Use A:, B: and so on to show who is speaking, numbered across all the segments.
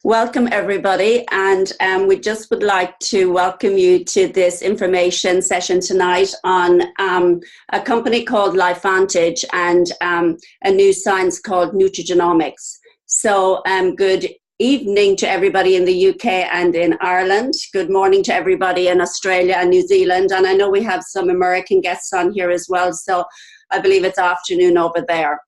A: Welcome, everybody, and we just would like to welcome you to this information session tonight on a company called Life Vantage and a new science called nutrigenomics. So good evening to everybody in the UK and in Ireland. Good morning to everybody in Australia and New Zealand. And I know we have some American guests on here as well, so I believe it's afternoon over there.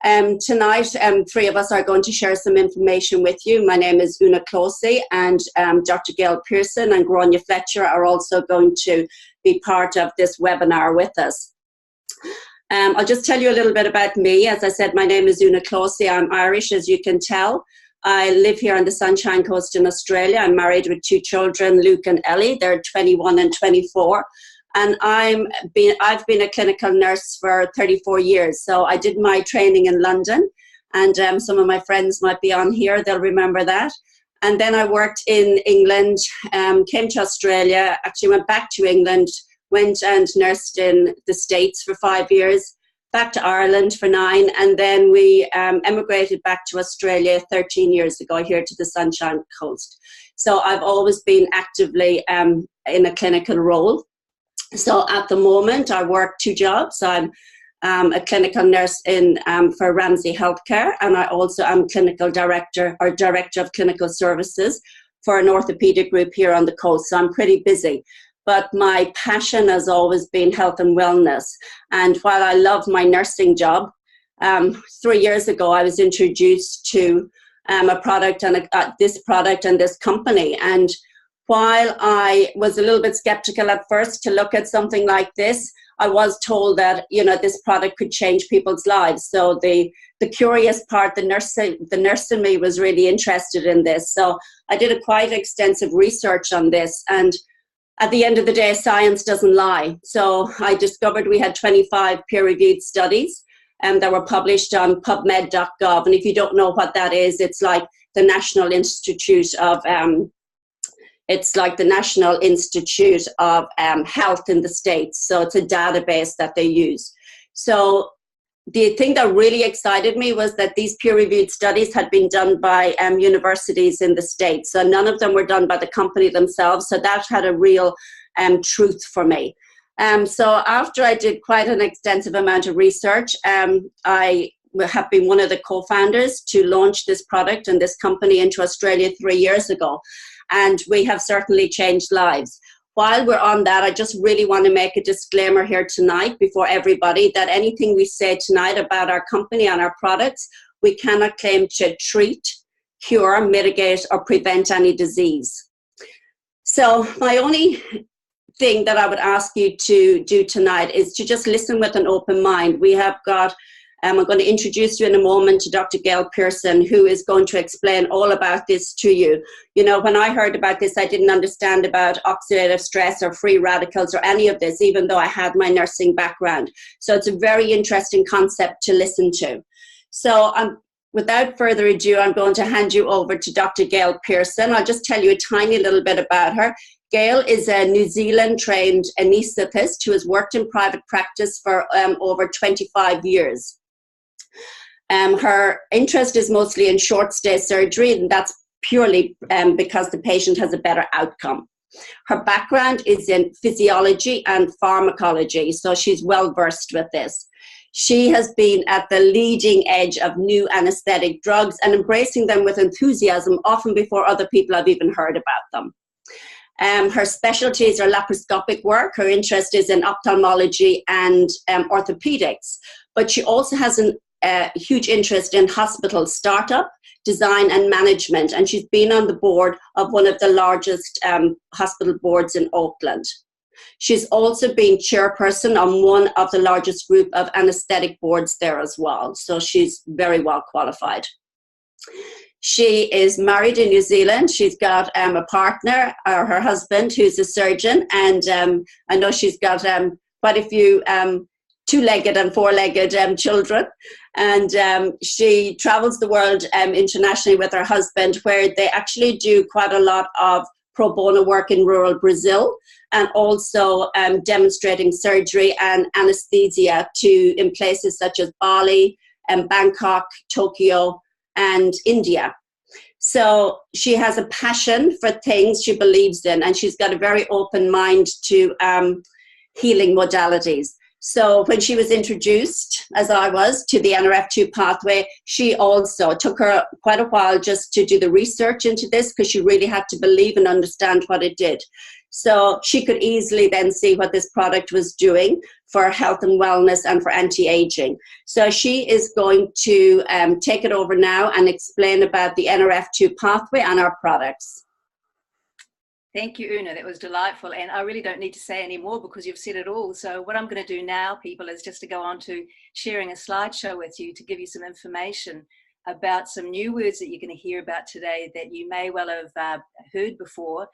A: Tonight, three of us are going to share some information with you. My name is Clohessy, and Dr. Gail Pearson and Grainne Fletcher are also going to be part of this webinar with us. I'll just tell you a little bit about me. As I said, my name is Clohessy. I'm Irish, as you can tell. I live here on the Sunshine Coast in Australia. I'm married with two children, Luke and Ellie. They're 21 and 24. And I've been a clinical nurse for 34 years. So I did my training in London, and some of my friends might be on here. They'll remember that. And then I worked in England, came to Australia, actually went back to England, went and nursed in the States for 5 years, back to Ireland for 9, and then we emigrated back to Australia 13 years ago here to the Sunshine Coast. So I've always been actively in a clinical role. So at the moment, I work 2 jobs. I'm a clinical nurse for Ramsay Healthcare, and I also am clinical director or director of clinical services for an orthopedic group here on the coast. So I'm pretty busy. But my passion has always been health and wellness. And while I love my nursing job, 3 years ago, I was introduced to a product and this product and this company. And while I was a little bit skeptical at first to look at something like this, I was told that, this product could change people's lives. So the curious part, the nurse in me was really interested in this. So I did a quite extensive research on this. And at the end of the day, science doesn't lie. So I discovered we had 25 peer-reviewed studies that were published on PubMed.gov. And if you don't know what that is, it's like the National Institute of Health in the States. So it's a database that they use. So the thing that really excited me was that these peer-reviewed studies had been done by universities in the States. So none of them were done by the company themselves. So that had a real truth for me. So after I did quite an extensive amount of research, I have been one of the co-founders to launch this product and this company into Australia 3 years ago. And we have certainly changed lives. While we're on that, I just really want to make a disclaimer here tonight before everybody that anything we say tonight about our company and our products, we cannot claim to treat, cure, mitigate, or prevent any disease. So my only thing that I would ask you to do tonight is to just listen with an open mind. We have got I'm going to introduce you in a moment to Dr. Gail Pearson, who is going to explain all about this to you. When I heard about this, I didn't understand about oxidative stress or free radicals or any of this, even though I had my nursing background. So it's a very interesting concept to listen to. So without further ado, I'm going to hand you over to Dr. Gail Pearson. I'll just tell you a tiny little bit about her. Gail is a New Zealand-trained anaesthetist who has worked in private practice for over 25 years. Her interest is mostly in short-stay surgery, and that's purely because the patient has a better outcome. Her background is in physiology and pharmacology, so she's well-versed with this. She has been at the leading edge of new anesthetic drugs and embracing them with enthusiasm, often before other people have even heard about them. Her specialties are laparoscopic work. Her interest is in ophthalmology and orthopedics, but she also has a huge interest in hospital startup, design and management, and she's been on the board of one of the largest hospital boards in Auckland. She's also been chairperson on one of the largest group of anesthetic boards there as well, so she's very well qualified. She is married in New Zealand. She's got a partner, or her husband, who's a surgeon, and I know she's got quite a few two-legged and four-legged children. And she travels the world internationally with her husband, where they actually do quite a lot of pro bono work in rural Brazil, and also demonstrating surgery and anesthesia in places such as Bali, Bangkok, Tokyo, and India. So she has a passion for things she believes in, and she's got a very open mind to healing modalities. So when she was introduced, as I was, to the NRF2 pathway, she also took her quite a while just to do the research into this, because she really had to believe and understand what it did. So she could easily then see what this product was doing for health and wellness and for anti-aging. So she is going to take it over now and explain about the NRF2 pathway and our products.
B: Thank you, Una. That was delightful. And I really don't need to say any more because you've said it all. So what I'm going to do now, people, is just to go on to sharing a slideshow with you to give you some information about some new words that you're going to hear about today that you may well have heard before,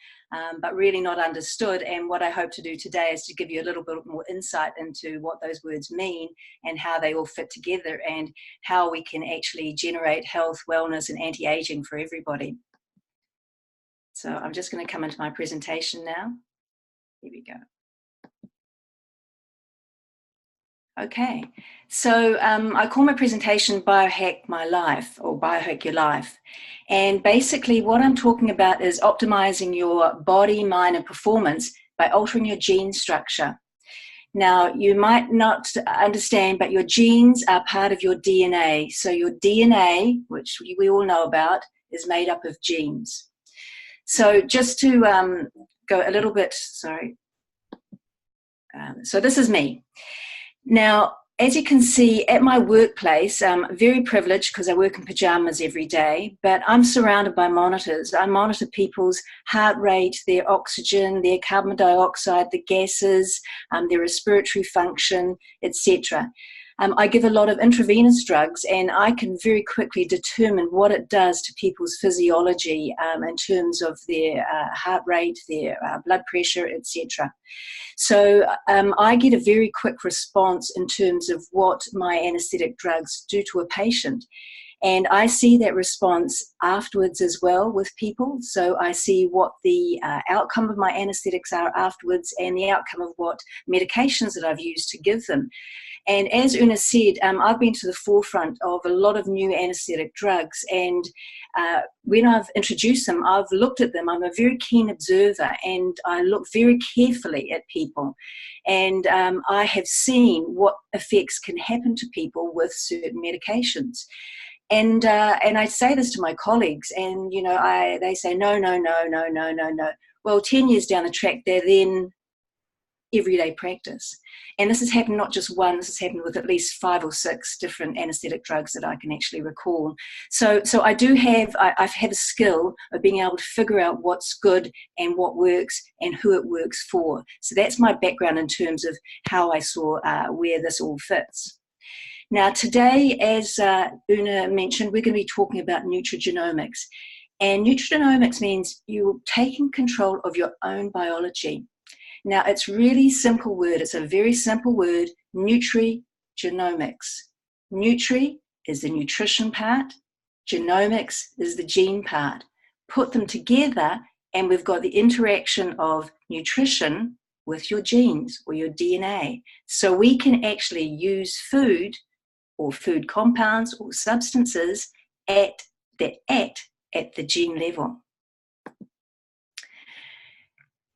B: but really not understood. And what I hope to do today is to give you a little bit more insight into what those words mean and how they all fit together and how we can actually generate health, wellness, and anti-aging for everybody. So I'm just going to come into my presentation now. Here we go. Okay, so I call my presentation Biohack My Life, or Biohack Your Life. And basically what I'm talking about is optimizing your body, mind, and performance by altering your gene structure. Now, you might not understand, but your genes are part of your DNA. So your DNA, which we all know about, is made up of genes. So just to go a little bit, sorry. So this is me. Now, as you can see at my workplace, I'm very privileged because I work in pajamas every day, but I'm surrounded by monitors. I monitor people's heart rate, their oxygen, their carbon dioxide, the gases, their respiratory function, etc. I give a lot of intravenous drugs, and I can very quickly determine what it does to people's physiology in terms of their heart rate, their blood pressure, etc. So I get a very quick response in terms of what my anesthetic drugs do to a patient. And I see that response afterwards as well with people. So I see what the outcome of my anesthetics are afterwards and the outcome of what medications that I've used to give them. And as Una said, I've been to the forefront of a lot of new anesthetic drugs, and when I've introduced them, I've looked at them. I'm a very keen observer, and I look very carefully at people. And I have seen what effects can happen to people with certain medications. And I say this to my colleagues, and they say no. Well, 10 years down the track, they're then everyday practice. And this has happened not just one, this has happened with at least 5 or 6 different anesthetic drugs that I can actually recall. So I've had a skill of being able to figure out what's good and what works and who it works for. So that's my background in terms of how I saw where this all fits. Now today, as Una mentioned, we're going to be talking about nutrigenomics. And nutrigenomics means you're taking control of your own biology. Now, it's really simple word. It's a very simple word, nutrigenomics. Nutri is the nutrition part. Genomics is the gene part. Put them together, and we've got the interaction of nutrition with your genes or your DNA. So we can actually use food or food compounds or substances at the gene level.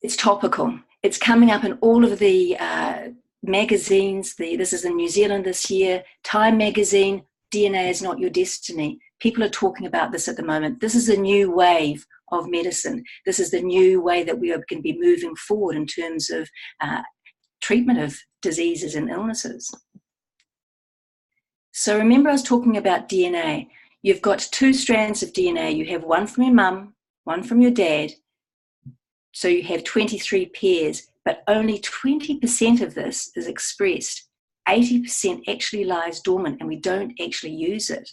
B: It's topical. It's coming up in all of the magazines. This is in New Zealand this year. Time magazine, DNA is not your destiny. People are talking about this at the moment. This is a new wave of medicine. This is the new way that we are going to be moving forward in terms of treatment of diseases and illnesses. So remember, I was talking about DNA. You've got 2 strands of DNA. You have one from your mum, one from your dad. So you have 23 pairs, but only 20% of this is expressed. 80% actually lies dormant, and we don't actually use it.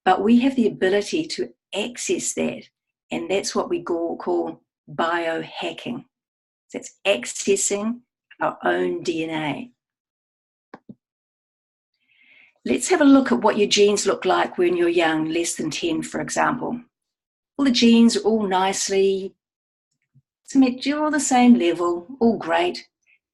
B: But we have the ability to access that, and that's what we call biohacking. That's accessing our own DNA. Let's have a look at what your genes look like when you're young, less than 10, for example. All the genes are all nicely, you're all the same level, all great.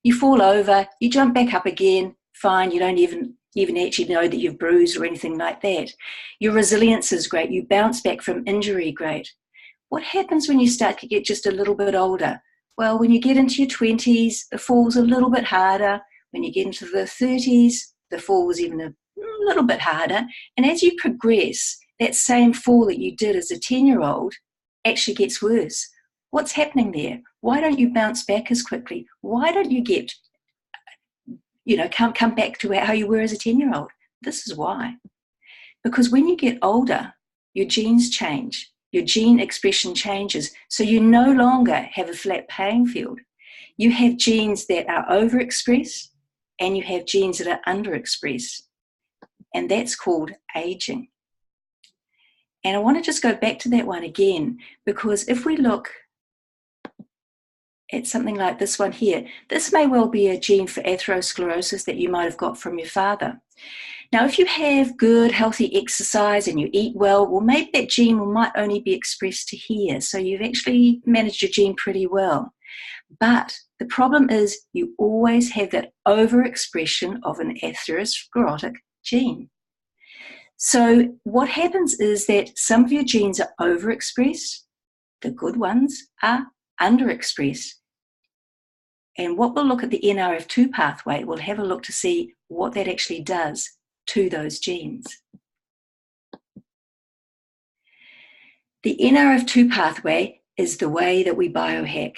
B: You fall over, you jump back up again, fine, you don't even even actually know that you've bruised or anything like that. Your resilience is great. You bounce back from injury, great. What happens when you start to get just a little bit older? Well, when you get into your 20s, the fall's a little bit harder. When you get into the 30s, the fall's even a little bit harder. And as you progress, that same fall that you did as a 10-year-old actually gets worse. What's happening there? Why don't you bounce back as quickly? Why don't you get, come back to how you were as a 10-year-old? This is why. Because when you get older, your genes change. Your gene expression changes. So you no longer have a flat playing field. You have genes that are overexpressed and you have genes that are underexpressed. And that's called aging. And I want to just go back to that one again, because if we look at something like this one here, this may well be a gene for atherosclerosis that you might have got from your father. Now, if you have good, healthy exercise and you eat well, maybe that gene might only be expressed to here. So you've actually managed your gene pretty well. But the problem is you always have that overexpression of an atherosclerotic gene. So what happens is that some of your genes are overexpressed, the good ones are underexpressed. And what we'll look at the NRF2 pathway, we'll have a look to see what that actually does to those genes. The NRF2 pathway is the way that we biohack.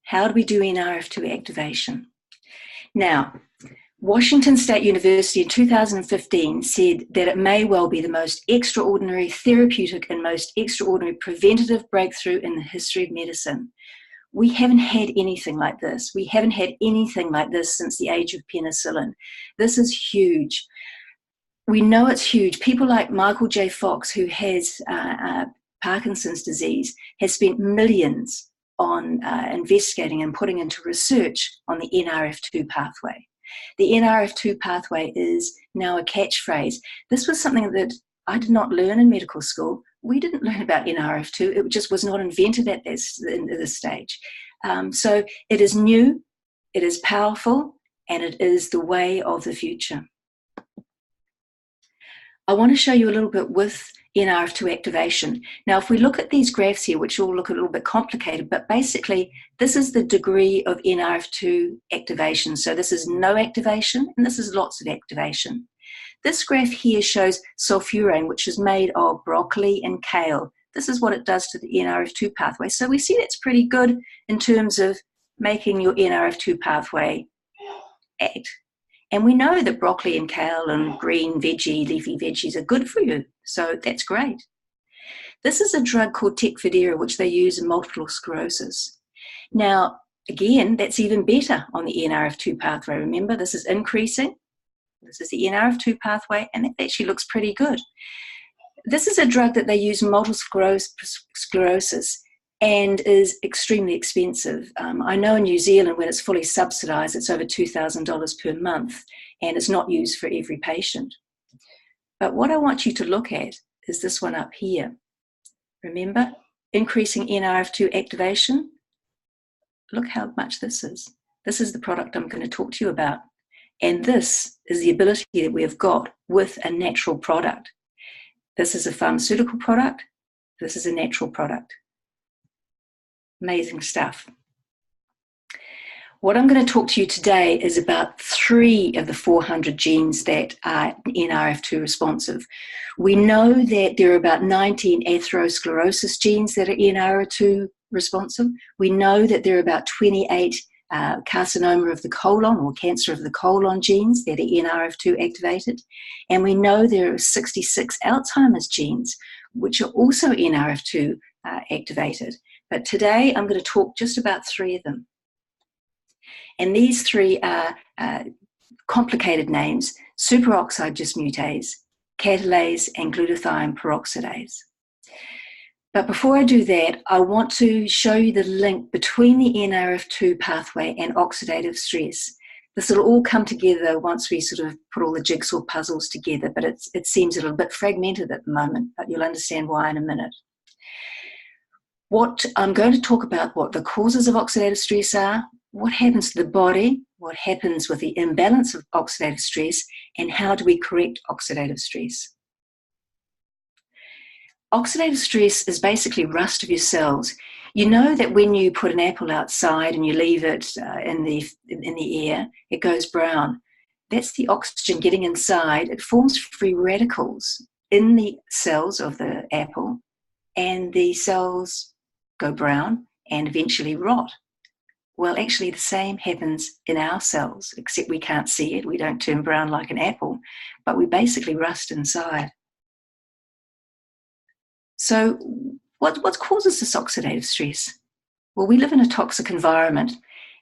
B: How do we do NRF2 activation? Now, Washington State University in 2015 said that it may well be the most extraordinary therapeutic and most extraordinary preventative breakthrough in the history of medicine. We haven't had anything like this. We haven't had anything like this since the age of penicillin. This is huge. We know it's huge. People like Michael J. Fox, who has Parkinson's disease, has spent millions on investigating and putting into research on the NRF2 pathway. The NRF2 pathway is now a catchphrase. This was something that I did not learn in medical school. We didn't learn about NRF2. It just was not invented at this stage. So it is new, it is powerful, and it is the way of the future. I want to show you a little bit with NRF2 activation. Now, if we look at these graphs here, which all look a little bit complicated, but basically this is the degree of NRF2 activation. So this is no activation, and this is lots of activation. This graph here shows sulfurane, which is made of broccoli and kale. This is what it does to the NRF2 pathway. So we see that's pretty good in terms of making your NRF2 pathway act. And we know that broccoli and kale and green veggie, leafy veggies are good for you. So that's great. This is a drug called Tecfidera, which they use in multiple sclerosis. Now, again, that's even better on the NRF2 pathway. Remember, this is increasing. This is the NRF2 pathway, and it actually looks pretty good. This is a drug that they use in multiple sclerosis and is extremely expensive. I know in New Zealand, when it's fully subsidised, it's over $2,000 per month, and it's not used for every patient. But what I want you to look at is this one up here. Remember, increasing NRF2 activation? Look how much this is. This is the product I'm going to talk to you about. And this is the ability that we have got with a natural product. This is a pharmaceutical product. This is a natural product. Amazing stuff. What I'm going to talk to you today is about 3 of the 400 genes that are NRF2 responsive. We know that there are about 19 atherosclerosis genes that are NRF2 responsive. We know that there are about 28 carcinoma of the colon or cancer of the colon genes that are NRF2 activated. And we know there are 66 Alzheimer's genes, which are also NRF2 activated. But today I'm going to talk just about 3 of them. And these 3 are complicated names: superoxide dismutase, catalase, and glutathione peroxidase. But before I do that, I want to show you the link between the NRF2 pathway and oxidative stress. This will all come together once we sort of put all the jigsaw puzzles together, but it seems a little bit fragmented at the moment, but you'll understand why in a minute. What I'm going to talk about, what the causes of oxidative stress are, what happens to the body, what happens with the imbalance of oxidative stress, and how do we correct oxidative stress. Oxidative stress is basically rust of your cells. You know that when you put an apple outside and you leave it in the air, it goes brown. That's the oxygen getting inside. It forms free radicals in the cells of the apple, and the cells go brown and eventually rot. Well, actually the same happens in our cells, except we can't see it. We don't turn brown like an apple, but we basically rust inside. So what causes this oxidative stress? Well, we live in a toxic environment,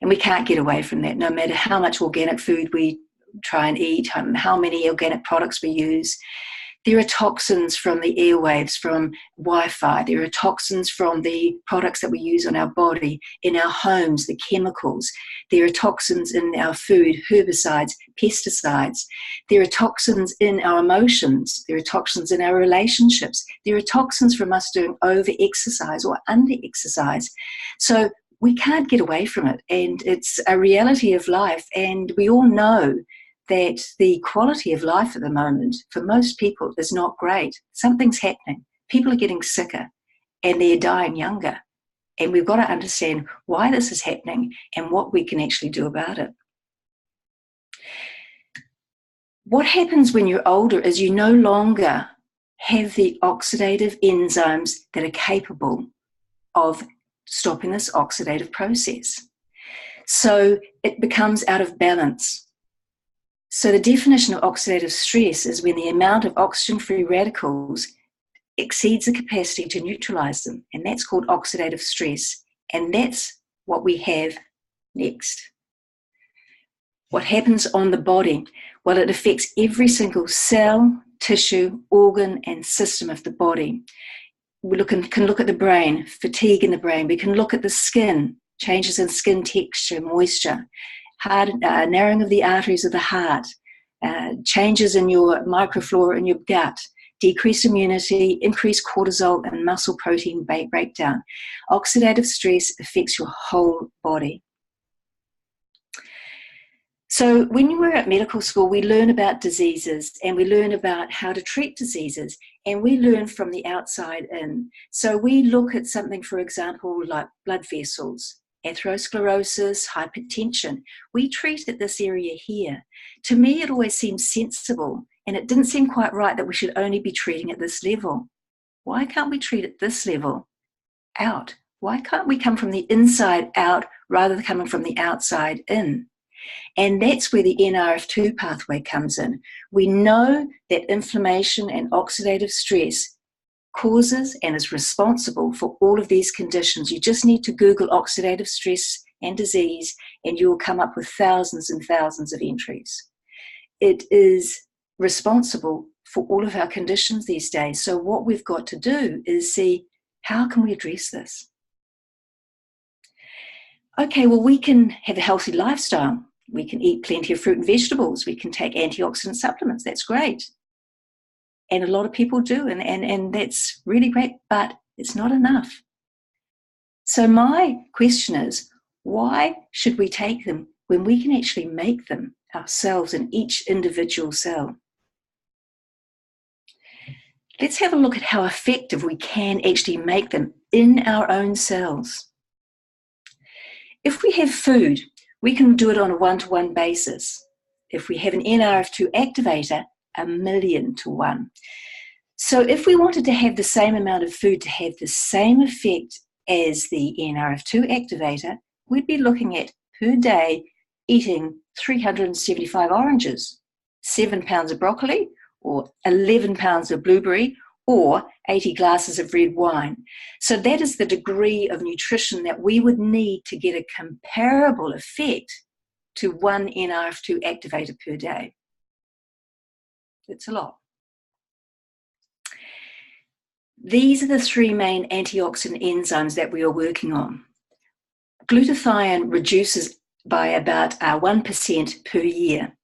B: and we can't get away from that, no matter how much organic food we try and eat, how many organic products we use. There are toxins from the airwaves, from Wi-Fi. There are toxins from the products that we use on our body, in our homes, the chemicals. There are toxins in our food, herbicides, pesticides. There are toxins in our emotions. There are toxins in our relationships. There are toxins from us doing over-exercise or under-exercise. So we can't get away from it, and it's a reality of life, and we all know that the quality of life at the moment for most people is not great. Something's happening. People are getting sicker and they're dying younger. And we've got to understand why this is happening and what we can actually do about it. What happens when you're older is you no longer have the oxidative enzymes that are capable of stopping this oxidative process. So it becomes out of balance. So the definition of oxidative stress is when the amount of oxygen-free radicals exceeds the capacity to neutralize them, and that's called oxidative stress, and that's what we have next. What happens on the body? Well, it affects every single cell, tissue, organ, and system of the body. We can look at the brain, fatigue in the brain. We can look at the skin, changes in skin texture, moisture, narrowing of the arteries of the heart, changes in your microflora in your gut, decreased immunity, increased cortisol, and muscle protein breakdown. Oxidative stress affects your whole body. So when you were at medical school, we learn about diseases, and we learn about how to treat diseases, and we learn from the outside in. So we look at something, for example, like blood vessels, atherosclerosis, hypertension. We treated this area here. To me, it always seemed sensible, and it didn't seem quite right that we should only be treating at this level. Why can't we treat at this level out? Why can't we come from the inside out rather than coming from the outside in? And that's where the NRF2 pathway comes in. We know that inflammation and oxidative stress causes and is responsible for all of these conditions. You just need to Google oxidative stress and disease, and you'll come up with thousands and thousands of entries. It is responsible for all of our conditions these days. So what we've got to do is see, how can we address this? Okay, well, we can have a healthy lifestyle. We can eat plenty of fruit and vegetables. We can take antioxidant supplements. That's great. And a lot of people do, and that's really great, but it's not enough. So my question is, why should we take them when we can actually make them ourselves in each individual cell? Let's have a look at how effective we can actually make them in our own cells. If we have food, we can do it on a one-to-one basis. If we have an NRF2 activator, 1,000,000 to 1. So if we wanted to have the same amount of food to have the same effect as the NRF2 activator, we'd be looking at, per day, eating 375 oranges, 7 pounds of broccoli, or 11 pounds of blueberry, or 80 glasses of red wine. So that is the degree of nutrition that we would need to get a comparable effect to one NRF2 activator per day. It's a lot. These are the three main antioxidant enzymes that we are working on. Glutathione reduces by about 1% per year.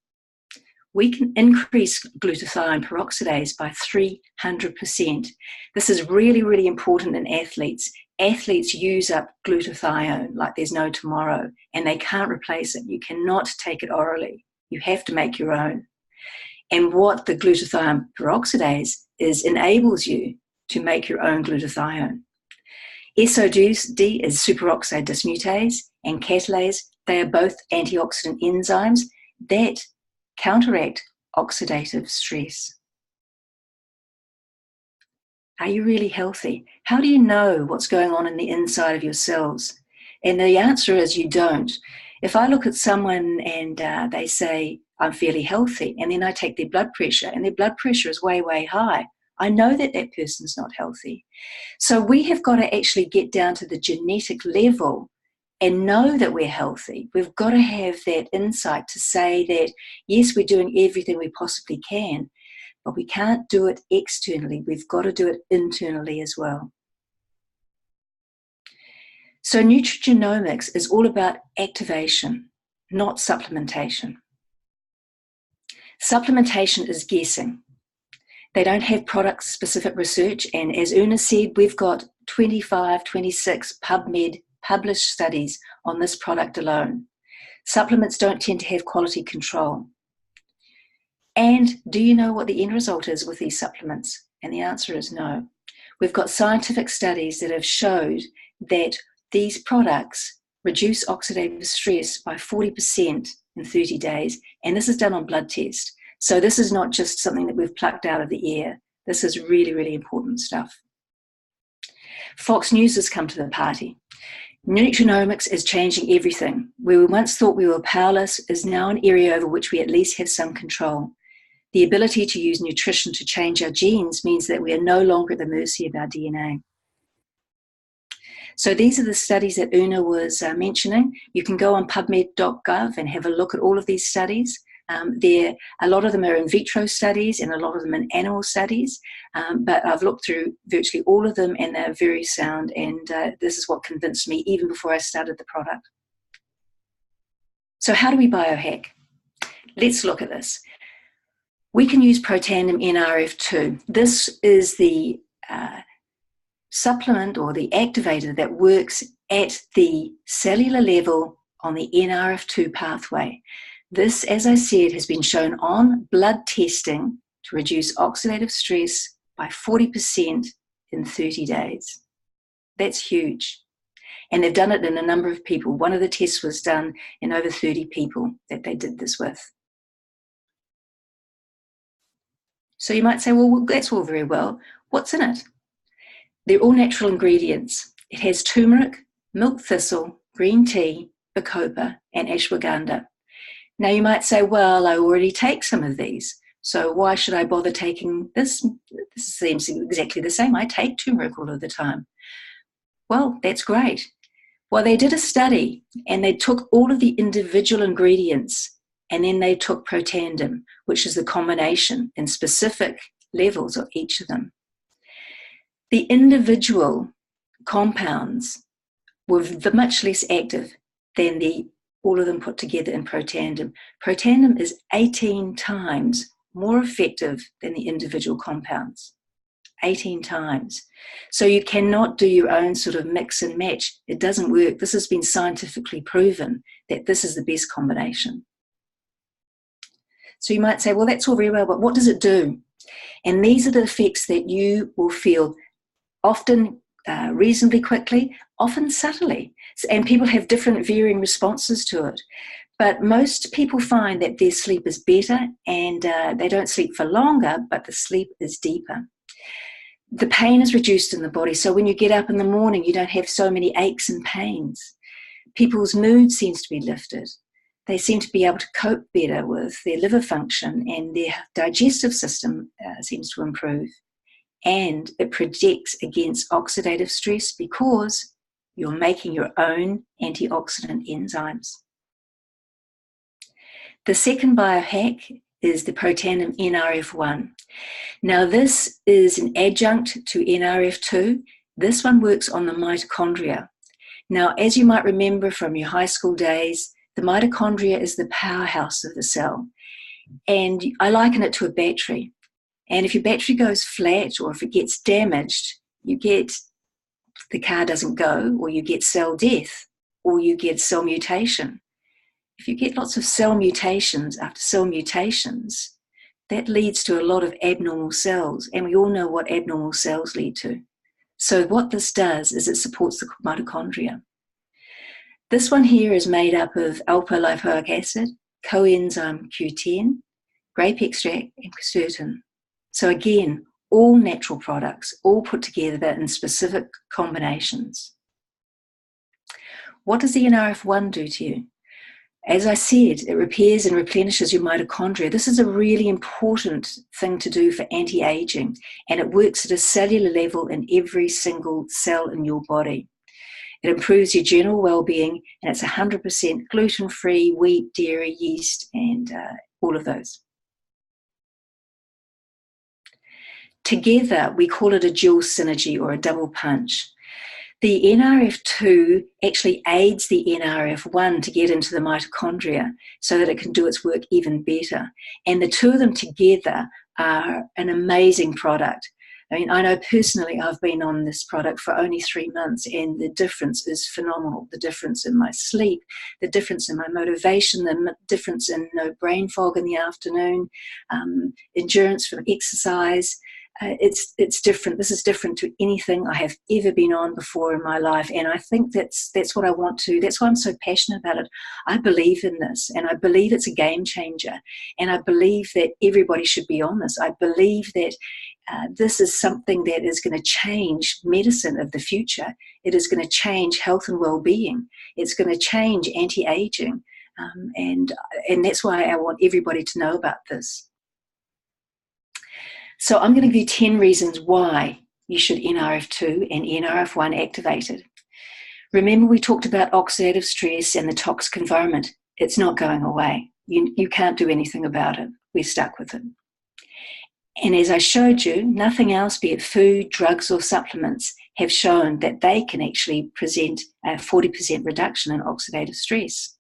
B: We can increase glutathione peroxidase by 300%. This is really, really important in athletes. athletes use up glutathione like there's no tomorrow, and they can't replace it. You cannot take it orally. You have to make your own. And what the glutathione peroxidase is enables you to make your own glutathione. SOD is superoxide dismutase, and catalase. They are both antioxidant enzymes that counteract oxidative stress. Are you really healthy? How do you know what's going on in the inside of your cells? And the answer is you don't. If I look at someone and they say, I'm fairly healthy, and then I take their blood pressure and their blood pressure is way, way high, I know that that person's not healthy. So we have got to actually get down to the genetic level and know that we're healthy. We've got to have that insight to say that, yes, we're doing everything we possibly can, but we can't do it externally. We've got to do it internally as well. So nutrigenomics is all about activation, not supplementation. Supplementation is guessing. They don't have product-specific research, and as Una said, we've got 25, 26 PubMed published studies on this product alone. Supplements don't tend to have quality control. And do you know what the end result is with these supplements? And the answer is no. We've got scientific studies that have showed that these products reduce oxidative stress by 40% in 30 days, and this is done on blood test. So this is not just something that we've plucked out of the air. This is really, really important stuff. Fox News has come to the party. Nutrigenomics is changing everything. Where we once thought we were powerless is now an area over which we at least have some control. The ability to use nutrition to change our genes means that we are no longer at the mercy of our DNA. So these are the studies that Una was mentioning. You can go on pubmed.gov and have a look at all of these studies. A lot of them are in vitro studies and a lot of them in animal studies, but I've looked through virtually all of them and they're very sound, and this is what convinced me even before I started the product. So how do we biohack? Let's look at this. We can use Protandim NRF2. This is the supplement or the activator that works at the cellular level on the NRF2 pathway. This, as I said, has been shown on blood testing to reduce oxidative stress by 40% in 30 days. That's huge. And they've done it in a number of people. One of the tests was done in over 30 people that they did this with. So you might say, well, that's all very well. What's in it? They're all natural ingredients. It has turmeric, milk thistle, green tea, bacopa, and ashwagandha. Now you might say, well, I already take some of these, so why should I bother taking this? This seems exactly the same. I take turmeric all of the time. Well, that's great. Well, they did a study and they took all of the individual ingredients and then they took Protandim, which is the combination in specific levels of each of them. The individual compounds were much less active than all of them put together in Protandim. Protandim is 18 times more effective than the individual compounds. 18 times. So you cannot do your own sort of mix and match. It doesn't work. This has been scientifically proven that this is the best combination. So you might say, well, that's all very well, but what does it do? And these are the effects that you will feel often reasonably quickly, often subtly. And people have different varying responses to it. But most people find that their sleep is better and they don't sleep for longer, but the sleep is deeper. The pain is reduced in the body. So when you get up in the morning, you don't have so many aches and pains. People's mood seems to be lifted. They seem to be able to cope better with their liver function, and their digestive system seems to improve. And it protects against oxidative stress because you're making your own antioxidant enzymes. The second biohack is the Protandim NRF1. Now this is an adjunct to NRF2. This one works on the mitochondria. Now, as you might remember from your high school days, the mitochondria is the powerhouse of the cell. And I liken it to a battery. And if your battery goes flat or if it gets damaged, you get the car doesn't go, or you get cell death, or you get cell mutation. If you get lots of cell mutations after cell mutations, that leads to a lot of abnormal cells, and we all know what abnormal cells lead to. So what this does is it supports the mitochondria. This one here is made up of alpha-lipoic acid, coenzyme Q10, grape extract, and quercetin. So again, all natural products, all put together in specific combinations. What does the NRF1 do to you? As I said, it repairs and replenishes your mitochondria. This is a really important thing to do for anti-aging, and it works at a cellular level in every single cell in your body. It improves your general well-being, and it's 100% gluten-free, wheat, dairy, yeast, and all of those. Together, we call it a dual synergy or a double punch. The NRF2 actually aids the NRF1 to get into the mitochondria so that it can do its work even better. And the two of them together are an amazing product. I mean, I know personally I've been on this product for only 3 months, and the difference is phenomenal. The difference in my sleep, the difference in my motivation, the difference in no brain fog in the afternoon, endurance from exercise. It's different. This is different to anything I have ever been on before in my life, and I think that's what I want to. That's why I'm so passionate about it. I believe in this, and I believe it's a game changer, and I believe that everybody should be on this. I believe that this is something that is going to change medicine of the future. It is going to change health and well-being. It's going to change anti-aging, and that's why I want everybody to know about this. So I'm going to give you 10 reasons why you should NRF2 and NRF1 activated. Remember, we talked about oxidative stress and the toxic environment. It's not going away. You can't do anything about it. We're stuck with it. And as I showed you, nothing else, be it food, drugs, or supplements, have shown that they can actually present a 40% reduction in oxidative stress.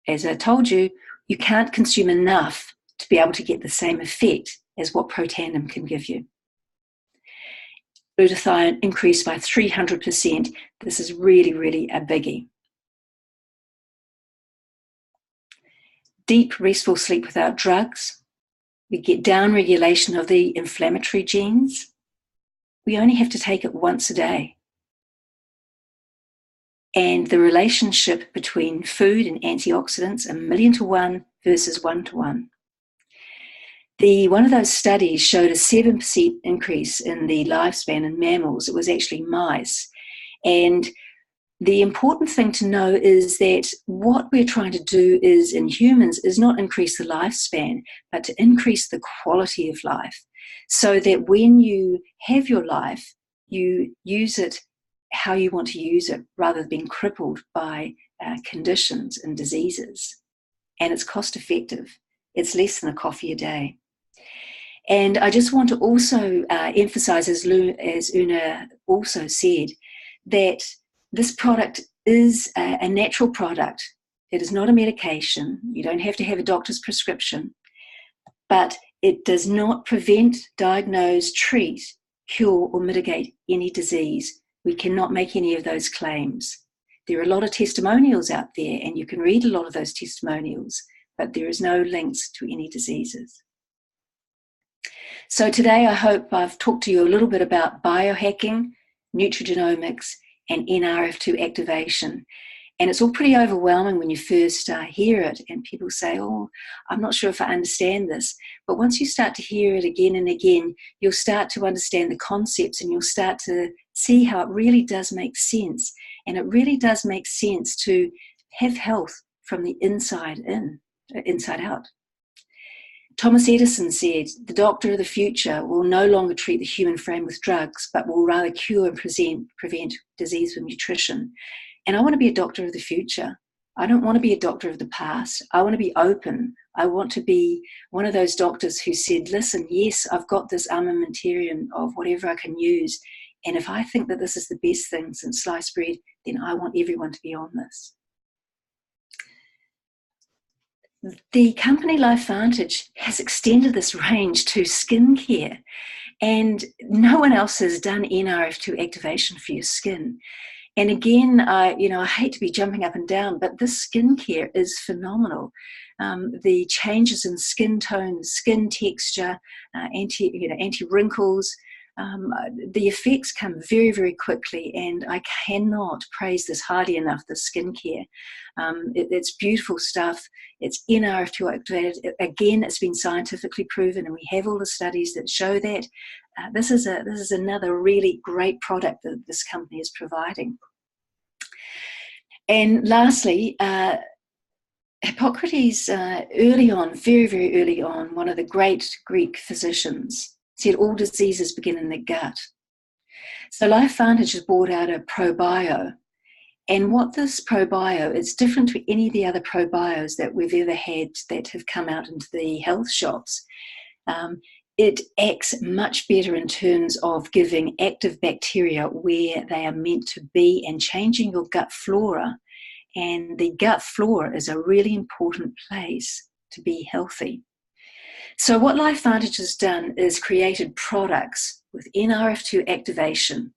B: As I told you, you can't consume enough to be able to get the same effect as what Protandim can give you. Glutathione increased by 300%. This is really, really a biggie. Deep, restful sleep without drugs. We get down regulation of the inflammatory genes. We only have to take it once a day. And the relationship between food and antioxidants, 1,000,000 to 1 versus 1 to 1. One of those studies showed a 7% increase in the lifespan in mammals. It was actually mice. And the important thing to know is that what we're trying to do is in humans is not increase the lifespan, but to increase the quality of life, so that when you have your life, you use it how you want to use it, rather than being crippled by conditions and diseases. And it's cost effective. It's less than a coffee a day. And I just want to also emphasize, as Una also said, that this product is a natural product. It is not a medication. You don't have to have a doctor's prescription. But it does not prevent, diagnose, treat, cure, or mitigate any disease. We cannot make any of those claims. There are a lot of testimonials out there, and you can read a lot of those testimonials, but there is no links to any diseases. So today I hope I've talked to you a little bit about biohacking, nutrigenomics, and NRF2 activation. And it's all pretty overwhelming when you first hear it, and people say, oh, I'm not sure if I understand this. But once you start to hear it again and again, you'll start to understand the concepts, and you'll start to see how it really does make sense. And it really does make sense to have health from the inside out. Thomas Edison said, the doctor of the future will no longer treat the human frame with drugs, but will rather cure and prevent disease with nutrition. And I want to be a doctor of the future. I don't want to be a doctor of the past. I want to be open. I want to be one of those doctors who said, listen, yes, I've got this armamentarium of whatever I can use. And if I think that this is the best thing since sliced bread, then I want everyone to be on this. The company Life Vantage has extended this range to skincare, And no one else has done NRF2 activation for your skin. And again, I hate to be jumping up and down, but this skincare is phenomenal. The changes in skin tone, skin texture, anti-wrinkles, the effects come very, very quickly, and I cannot praise this highly enough, the skincare. It's beautiful stuff. It's NRF2 activated. Again, it's been scientifically proven, and we have all the studies that show that. This is another really great product that this company is providing. And lastly, Hippocrates, early on, very, very early on, one of the great Greek physicians, said all diseases begin in the gut. So Lifevantage has brought out a probio. And what this probio is different to any of the other probios that we've ever had that have come out into the health shops. It acts much better in terms of giving active bacteria where they are meant to be and changing your gut flora. And the gut flora is a really important place to be healthy. So what Lifevantage has done is created products with NRF2 activation,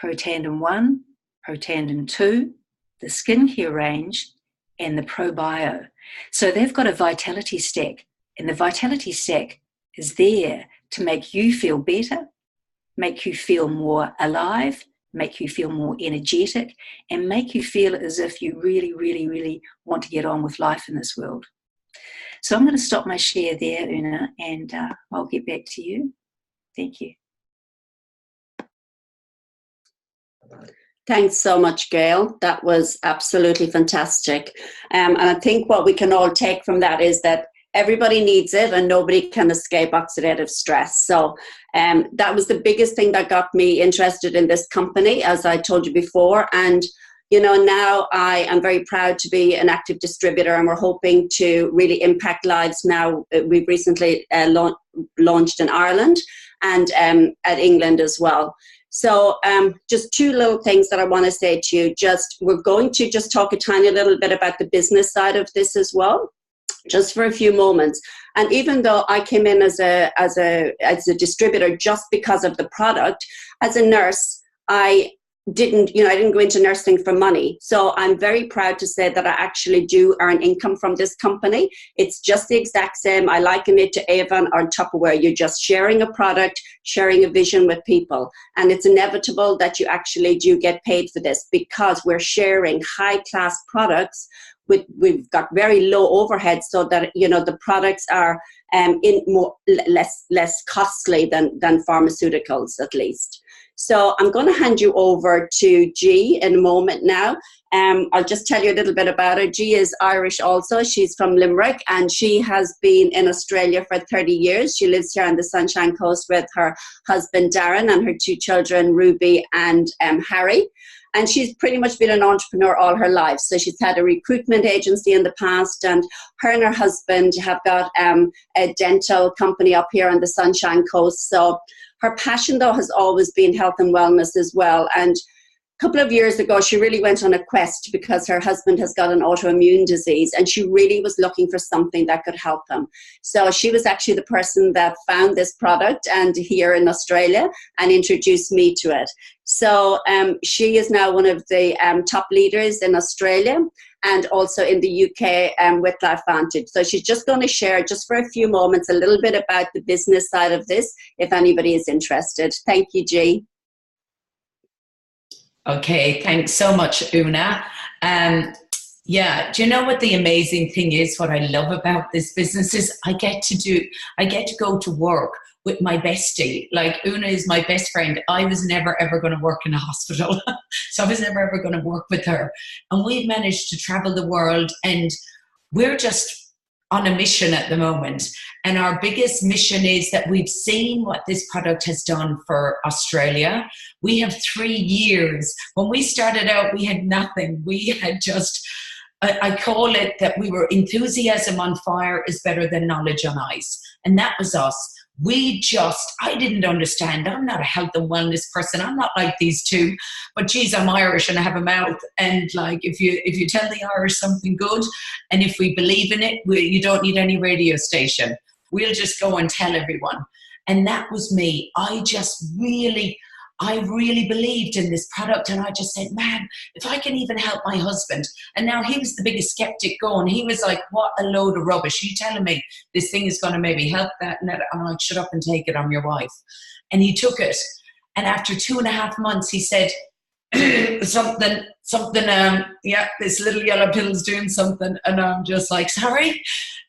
B: Protandim 1, Protandim 2, the skincare range, and the probio. So they've got a vitality stack, and the vitality stack is there to make you feel better, make you feel more alive, make you feel more energetic, and make you feel as if you really, really, really want to get on with life in this world. So I'm going to stop my share there, Una, and I'll get back to you. Thank you.
A: Thanks so much, Gail. That was absolutely fantastic. And I think what we can all take from that is that everybody needs it and nobody can escape oxidative stress. So that was the biggest thing that got me interested in this company, as I told you before. And now I am very proud to be an active distributor, and we're hoping to really impact lives now. We've recently launched in Ireland and at England as well. So just two little things that I want to say to you. We're going to just talk a tiny little bit about the business side of this as well, just for a few moments. And even though I came in as a distributor just because of the product, as a nurse, I didn't go into nursing for money. So I'm very proud to say that I actually do earn income from this company. It's just the exact same. I liken it to Avon or Tupperware. You're just sharing a product, sharing a vision with people. And it's inevitable that you actually do get paid for this because we're sharing high-class products. We've got very low overhead so that, the products are less costly than pharmaceuticals, at least. So I'm going to hand you over to G in a moment now. I'll just tell you a little bit about her. G is Irish also. She's from Limerick, and she has been in Australia for 30 years. She lives here on the Sunshine Coast with her husband, Darren, and her two children, Ruby and Harry. And she's pretty much been an entrepreneur all her life. So she's had a recruitment agency in the past, and her husband have got a dental company up here on the Sunshine Coast. So her passion, though, has always been health and wellness as well. And a couple of years ago, she really went on a quest because her husband has got an autoimmune disease, and she really was looking for something that could help him. So she was actually the person that found this product and here in Australia and introduced me to it. So she is now one of the top leaders in Australia and also in the UK with Lifevantage. So she's just going to share, just for a few moments, a little bit about the business side of this, if anybody is interested. Thank you, G.
C: Okay, thanks so much, Una. Yeah, do you know what the amazing thing is? What I love about this business is I get to go to work with my bestie. Like, Una is my best friend. I was never ever going to work in a hospital. So I was never ever going to work with her. And we've managed to travel the world, and we're just on a mission at the moment. And our biggest mission is that we've seen what this product has done for Australia. We have 3 years. When we started out, we had nothing. We had just, I call it that we were enthusiasm on fire is better than knowledge on ice. And that was us. I didn't understand. I'm not a health and wellness person. I'm not like these two, but geez, I'm Irish and I have a mouth. And like, if you tell the Irish something good, and if we believe in it, you don't need any radio station. We'll just go and tell everyone. And that was me. I really believed in this product, and I just said, man, if I can even help my husband. And now he was the biggest skeptic going. He was like, what a load of rubbish. You telling me this thing is going to maybe help that? And I'm like, shut up and take it. I'm your wife. And he took it. And after 2.5 months, he said, something, yeah, this little yellow pill's doing something. And I'm just like, sorry.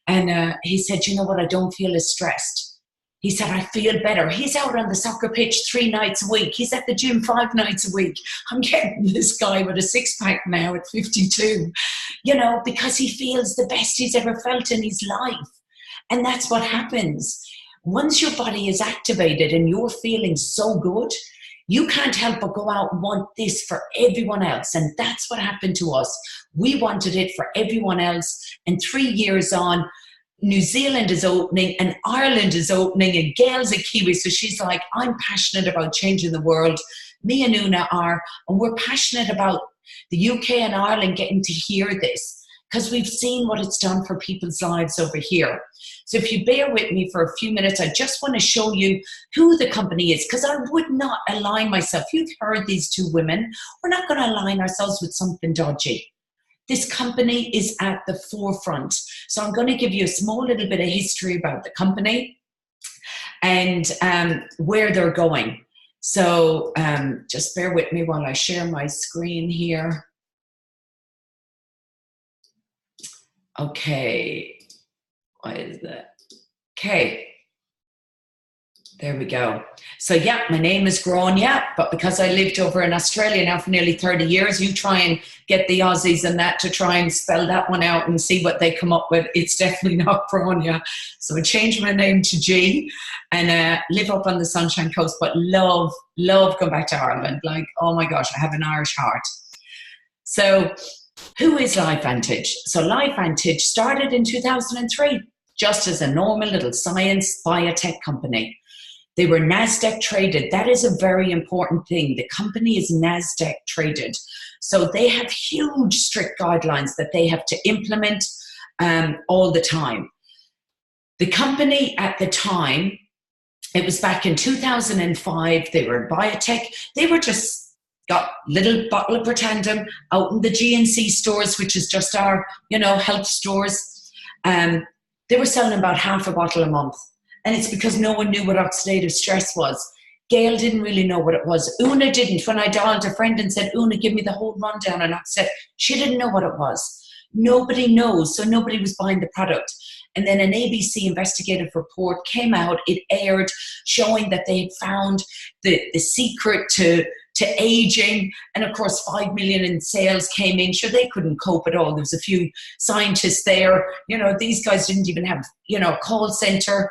C: And he said, you know what? I don't feel as stressed. He said, I feel better. He's out on the soccer pitch 3 nights a week. He's at the gym 5 nights a week. I'm getting this guy with a 6-pack now at 52, you know, because he feels the best he's ever felt in his life. And that's what happens. Once your body is activated and you're feeling so good, you can't help but go out and want this for everyone else. And that's what happened to us. We wanted it for everyone else. And 3 years on, New Zealand is opening and Ireland is opening, and Gail's a Kiwi, so she's like, I'm passionate about changing the world. Me and Una are, and we're passionate about the UK and Ireland getting to hear this, because we've seen what it's done for people's lives over here. So if you bear with me for a few minutes, I just want to show you who the company is, because I would not align myself. You've heard these 2 women. We're not going to align ourselves with something dodgy. This company is at the forefront. So I'm going to give you a small little bit of history about the company and where they're going. So just bear with me while I share my screen here. Okay. Why is that? Okay. There we go. So yeah, my name is Grainne, yeah, but because I lived over in Australia now for nearly 30 years, you try and get the Aussies and that to try and spell that one out and see what they come up with. It's definitely not Grainne, yeah. So I changed my name to G and live up on the Sunshine Coast, but love going back to Ireland. Like, oh my gosh, I have an Irish heart. So who is Life Vantage? So Life Vantage started in 2003, just as a normal little science biotech company. They were NASDAQ traded. That is a very important thing. The company is NASDAQ traded. So they have huge strict guidelines that they have to implement all the time. The company at the time, it was back in 2005, they were biotech. They were just got little bottle of Pretendum out in the GNC stores, which is just our, you know, health stores. They were selling about half a bottle a month. And it's because no one knew what oxidative stress was. Gail didn't really know what it was. Una didn't. When I dialed a friend and said, Una, give me the whole rundown on oxidative, she didn't know what it was. Nobody knows, so nobody was buying the product. And then an ABC investigative report came out. It aired, showing that they had found the secret to aging. And of course, 5 million in sales came in. Sure, they couldn't cope at all. There was a few scientists there. You know, these guys didn't even have, you know, a call center.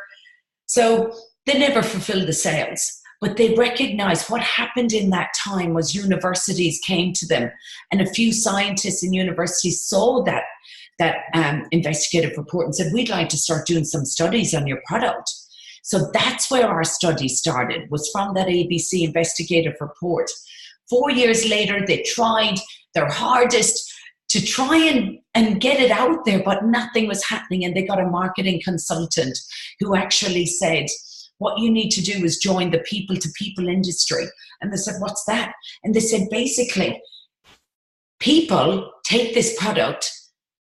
C: So they never fulfilled the sales, but they recognized what happened in that time was universities came to them, and a few scientists in universities saw that investigative report and said, we'd like to start doing some studies on your product. So that's where our study started, was from that ABC investigative report. 4 years later, they tried their hardest to try and get it out there, but nothing was happening. And they got a marketing consultant who actually said, what you need to do is join the people-to-people industry. And they said, what's that? And they said, basically, people take this product,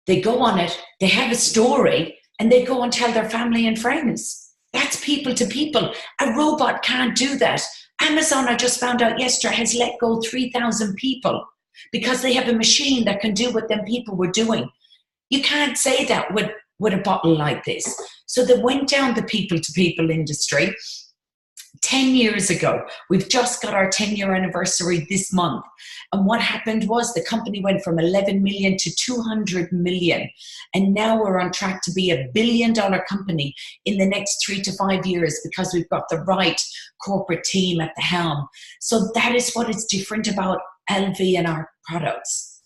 C: they go on it, they have a story, and they go and tell their family and friends. That's people-to-people. A robot can't do that. Amazon, I just found out yesterday, has let go 3,000 people because they have a machine that can do what them people were doing. You can't say that with a bottle like this. So they went down the people-to-people industry 10 years ago. We've just got our 10-year anniversary this month. And what happened was the company went from 11 million to 200 million. And now we're on track to be $1 billion company in the next 3 to 5 years because we've got the right corporate team at the helm. So that is what is different about LV and our products.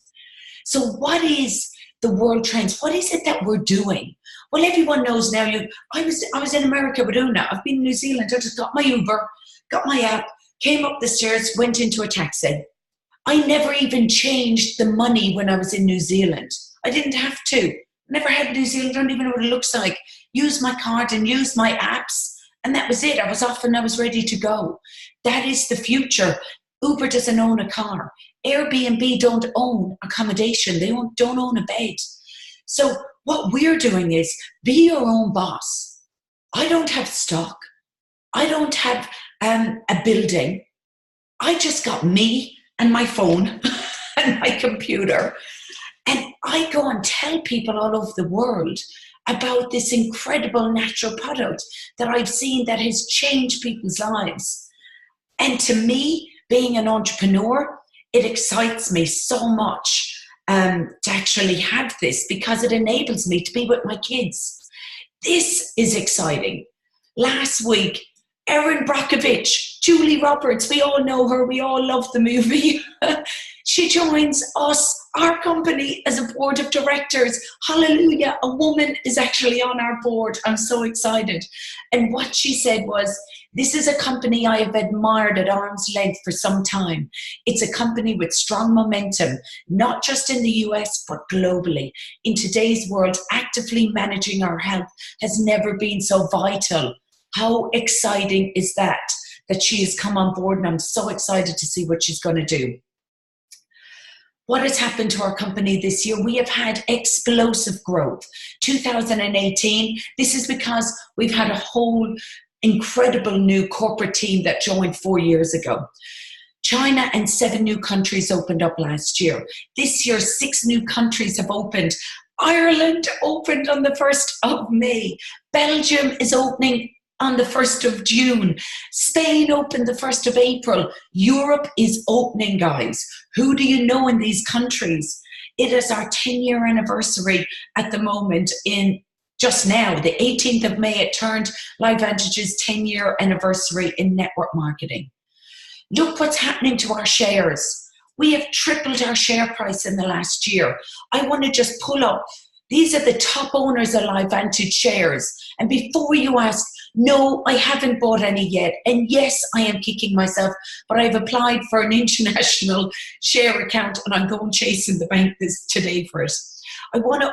C: So what is the world trends? What is it that we're doing? Well, everyone knows now. I was in America with Una. I've been in New Zealand. I just got my Uber, got my app, came up the stairs, went into a taxi. I never even changed the money when I was in New Zealand. I didn't have to. Never had New Zealand. I don't even know what it looks like. Use my card and use my apps, And that was it. I was off and I was ready to go. That is the future. Uber doesn't own a car. Airbnb don't own accommodation. They don't own a bed. So what we're doing is be your own boss. I don't have stock. I don't have a building. I just got me and my phone and my computer. And I go and tell people all over the world about this incredible natural product that I've seen that has changed people's lives. And to me, being an entrepreneur, it excites me so much to actually have this, because it enables me to be with my kids. This is exciting. Last week, Erin Brockovich, Julie Roberts, we all know her, we all love the movie. She joins us, our company, as a board of directors. Hallelujah, a woman is actually on our board. I'm so excited. And what she said was, this is a company I have admired at arm's length for some time. It's a company with strong momentum, not just in the US, but globally. In today's world, actively managing our health has never been so vital. How exciting is that she has come on board, and I'm so excited to see what she's going to do. What has happened to our company this year? We have had explosive growth. 2018, this is because we've had a whole incredible new corporate team that joined 4 years ago. China and 7 new countries opened up last year. This year, 6 new countries have opened. Ireland opened on the 1st of May. Belgium is opening on the 1st of June. Spain opened the 1st of April. Europe is opening, guys. Who do you know in these countries? It is our 10-year anniversary at the moment in just now, the 18th of May, it turned Lifevantage's 10-year anniversary in network marketing. Look what's happening to our shares. We have tripled our share price in the last year. I want to just pull up. These are the top owners of Lifevantage shares. And before you ask, no, I haven't bought any yet. And yes, I am kicking myself, but I've applied for an international share account and I'm going chasing the bank today for it. I want to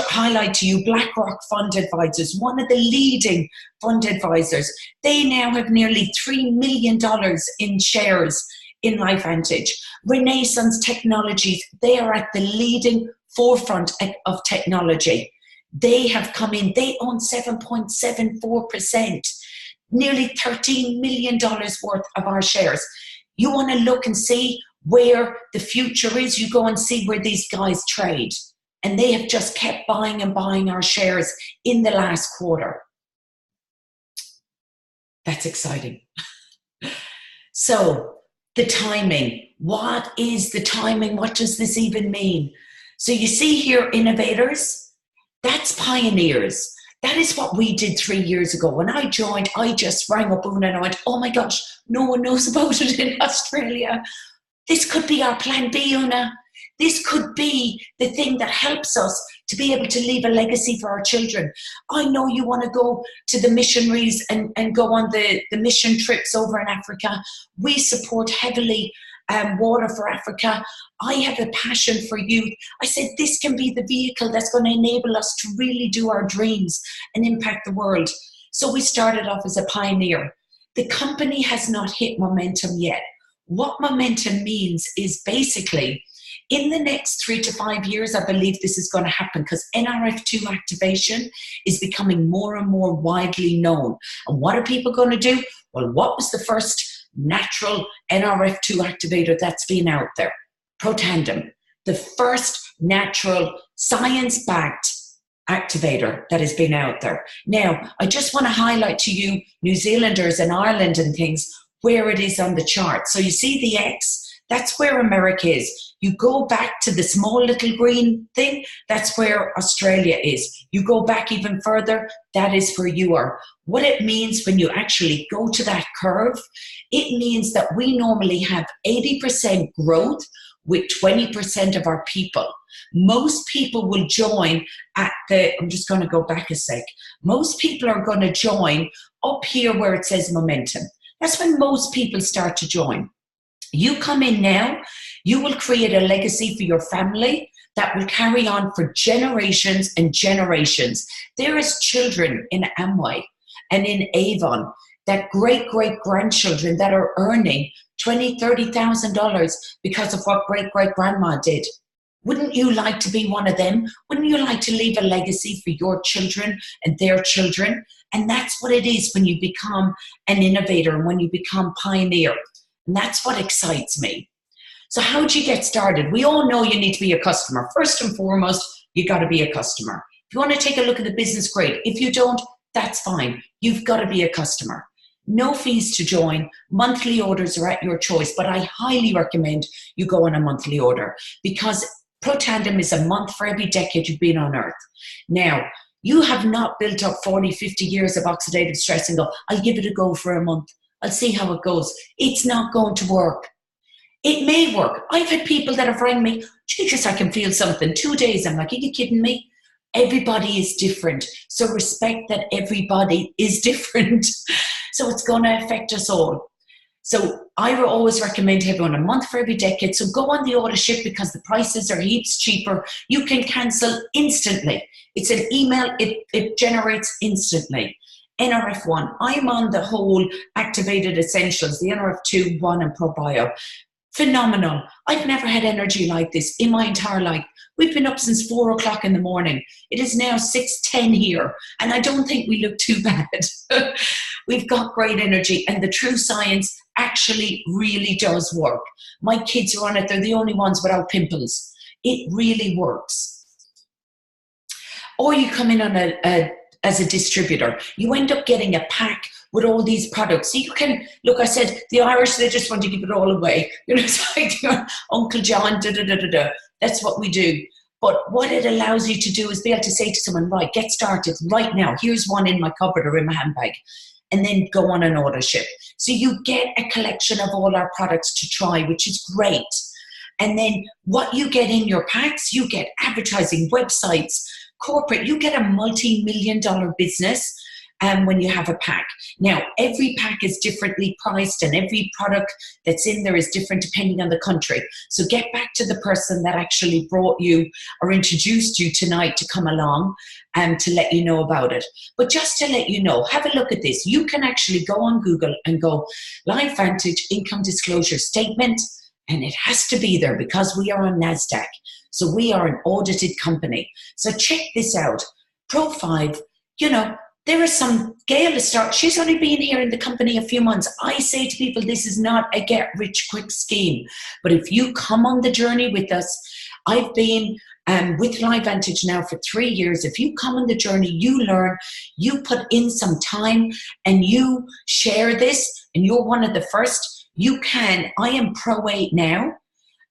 C: highlight to you BlackRock Fund Advisors, one of the leading fund advisors. They now have nearly $3 million in shares in Lifevantage. Renaissance Technologies, they are at the leading forefront of technology. They have come in, they own 7.74%, nearly $13 million worth of our shares. You want to look and see where the future is, you go and see where these guys trade. And they have just kept buying and buying our shares in the last quarter. That's exciting. So the timing, what is the timing? What does this even mean? So you see here, innovators, that's pioneers. That is what we did 3 years ago. When I joined, I just rang up Una and I went, oh my gosh, no one knows about it in Australia. This could be our plan B, Una. This could be the thing that helps us to be able to leave a legacy for our children. I know you want to go to the missionaries and go on the mission trips over in Africa. We support heavily Water for Africa. I have a passion for youth. I said this can be the vehicle that's going to enable us to really do our dreams and impact the world. So we started off as a pioneer. The company has not hit momentum yet. What momentum means is basically in the next 3 to 5 years, I believe this is going to happen because NRF2 activation is becoming more and more widely known. And what are people going to do? Well, what was the first natural NRF2 activator that's been out there? Protandim, the first natural science-backed activator that has been out there. Now, I just want to highlight to you, New Zealanders and Ireland and things, where it is on the chart. So you see the X, that's where America is. You go back to the small little green thing, that's where Australia is. You go back even further, that is where you are. What it means when you actually go to that curve, it means that we normally have 80% growth with 20% of our people. Most people will join at the, I'm just going to go back a sec. Most people are going to join up here where it says momentum. That's when most people start to join. You come in now, you will create a legacy for your family that will carry on for generations and generations. There is children in Amway and in Avon, that great-great-grandchildren that are earning $20,000, $30,000 because of what great-great-grandma did. Wouldn't you like to be one of them? Wouldn't you like to leave a legacy for your children and their children? And that's what it is when you become an innovator and when you become pioneer. And that's what excites me. So how do you get started? We all know you need to be a customer. First and foremost, you got to be a customer. If you want to take a look at the business, great. If you don't, that's fine. You've got to be a customer. No fees to join. Monthly orders are at your choice, but I highly recommend you go on a monthly order because Protandem is a month for every decade you've been on Earth. Now, you have not built up 40, 50 years of oxidative stress and go, I'll give it a go for a month. I'll see how it goes. It's not going to work. It may work. I've had people that have rang me, Jesus, I can feel something. 2 days. I'm like, are you kidding me? Everybody is different. So respect that everybody is different. So it's going to affect us all. So I will always recommend to everyone a month for every decade. So go on the auto ship because the prices are heaps cheaper. You can cancel instantly. It's an email. It generates instantly. NRF1. I'm on the whole activated essentials, the NRF2, 1 and ProBio. Phenomenal. I've never had energy like this in my entire life. We've been up since 4 o'clock in the morning. It is now 6:10 here, and I don't think we look too bad. We've got great energy, and the true science actually really does work. My kids are on it. They're the only ones without pimples. It really works. Or you come in on as a distributor. You end up getting a pack with all these products. So you can, look, I said, the Irish, they just want to give it all away. You know, it's like Uncle John, da-da-da-da-da. That's what we do. But what it allows you to do is be able to say to someone, right, get started right now. Here's one in my cupboard or in my handbag. And then go on an order ship. So you get a collection of all our products to try, which is great. And then what you get in your packs, you get advertising, websites, corporate, you get a multi-million-dollar business when you have a pack. Now, every pack is differently priced and every product that's in there is different depending on the country. So get back to the person that actually brought you or introduced you tonight to come along and to let you know about it. But just to let you know, have a look at this. You can actually go on Google and go, Life Vantage Income Disclosure Statement, and it has to be there because we are on NASDAQ. So we are an audited company. So check this out. Pro 5, you know, there is some, Gail is she's only been here in the company a few months. I say to people, this is not a get-rich-quick scheme. But if you come on the journey with us, I've been with Life Vantage now for 3 years. If you come on the journey, you learn, you put in some time, and you share this, and you're one of the first, you can. I am Pro 8 now.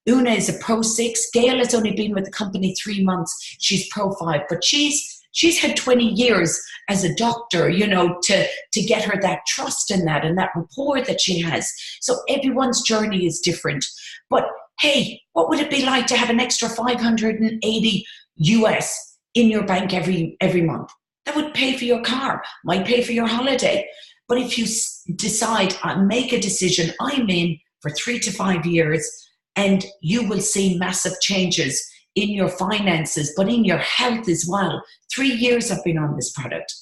C: Una is a Pro 6. Gail has only been with the company 3 months. She's Pro 5. But she's had 20 years as a doctor, you know, to get her that trust in that and that rapport that she has. So everyone's journey is different. But hey, what would it be like to have an extra 580 US in your bank every month? That would pay for your car, might pay for your holiday. But if you decide, make a decision, I'm in for 3 to 5 years, and you will see massive changes in your finances, but in your health as well. 3 years I've been on this product.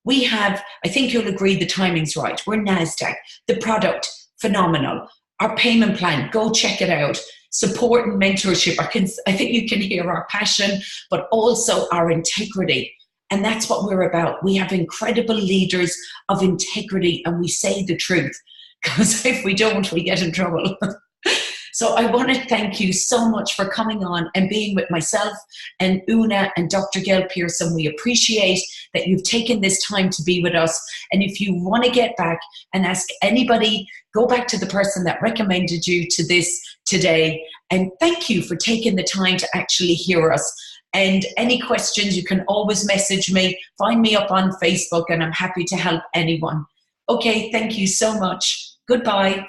C: We have, I think you'll agree the timing's right. We're NASDAQ. The product, phenomenal. Our payment plan, go check it out. Support and mentorship. I think you can hear our passion, but also our integrity. And that's what we're about. We have incredible leaders of integrity, and we say the truth. Because if we don't, we get in trouble. So I want to thank you so much for coming on and being with myself and Una and Dr. Gail Pearson. We appreciate that you've taken this time to be with us. And if you want to get back and ask anybody, go back to the person that recommended you to this today. And thank you for taking the time to actually hear us. And any questions, you can always message me. Find me up on Facebook, and I'm happy to help anyone. Okay, thank you so much. Goodbye.